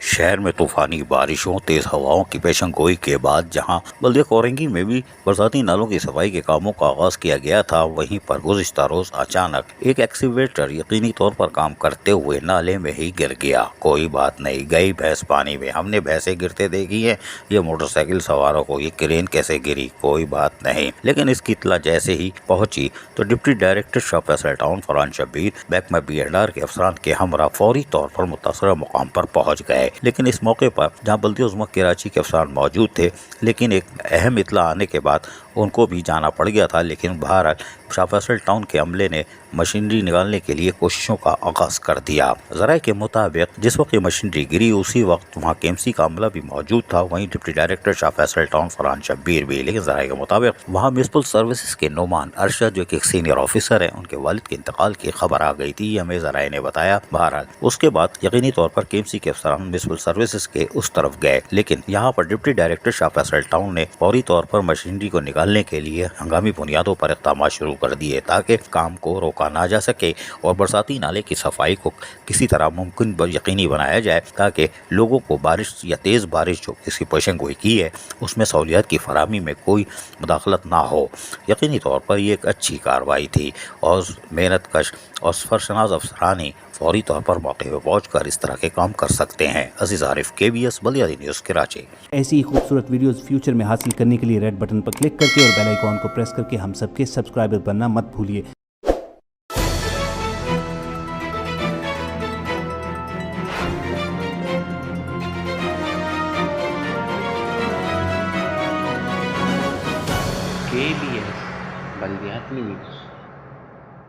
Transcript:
शहर में तूफानी बारिशों, तेज हवाओं की पेशन गोई के बाद जहां बल्दिया कोरंगी में भी बरसाती नालों की सफाई के कामों का आगाज किया गया था, वहीं पर गुज़िश्ता रोज अचानक एक एक्सीवेटर यकीनी तौर पर काम करते हुए नाले में ही गिर गया। कोई बात नहीं, गई भैंस पानी में, हमने भैंसें गिरते देखी है, ये मोटरसाइकिल सवारों को ये क्रेन कैसे गिरी, कोई बात नहीं। लेकिन इसकी इत्तला जैसे ही पहुंची तो deputy director Shah Faisal town Farhan Shabbir महकमा BNR के अफसरान के हमरा फौरी तौर पर मुतासरा मुकाम पर पहुंच गए। लेकिन इस मौके पर जहां बल्दिया उज़्मा कराची के अफसरान मौजूद थे, लेकिन एक अहम इत्तला आने के बाद उनको भी जाना पड़ गया था। लेकिन बहरहाल शाह फैसल टाउन के अमले ने मशीनरी निकालने के लिए कोशिशों का आगाज कर दिया। ज़राए के मुताबिक जिस वक्त ये मशीनरी गिरी उसी वक्त वहाँ KMC का अमला भी मौजूद था, वहीं deputy director Shah Faisal town Farhan Shabbir भी। लेकिन ज़राए के मुताबिक वहाँ म्युनिसिपल सर्विसेज के नोमान अरशद, जो कि एक सीनियर ऑफिसर है, उनके वालिद के इंतकाल की खबर आ गई थी, हमें ज़राए ने बताया। बहरहाल उसके बाद यकीनी तौर पर KMC के अफसरान म्युनिसिपल सर्विसेज के उस तरफ गए, लेकिन यहाँ पर deputy director Shah Faisal town ने फौरी तौर पर मशीनरी को निकालने के लिए हंगामी बुनियादों पर इक़दाम शुरू कर दिए ताकि काम को रोका ना जा सके और बरसाती नाले की सफाई को किसी तरह मुमकिन यकीनी बनाया जाए ताकि लोगों को बारिश या तेज़ बारिश जो किसी पेशन गोई की है उसमें सहूलियत की फराहमी में कोई मुदाखलत ना हो। यकीनी तौर पर ये एक अच्छी कार्रवाई थी और मेहनत कश और सरशनाज अफसरान ही फौरी तौर पर मौके पर पहुँच कर इस तरह के काम कर सकते हैं। अजीज़ आरिफ, KBS बल्दिया न्यूज़ कराची। ऐसी ही खूबसूरत वीडियोस फ्यूचर में हासिल करने के लिए रेड बटन पर क्लिक करके और बेल आइकॉन को प्रेस करके हम सबके सब्सक्राइबर बनना मत भूलिए। KBS बल्दियाती न्यूज़।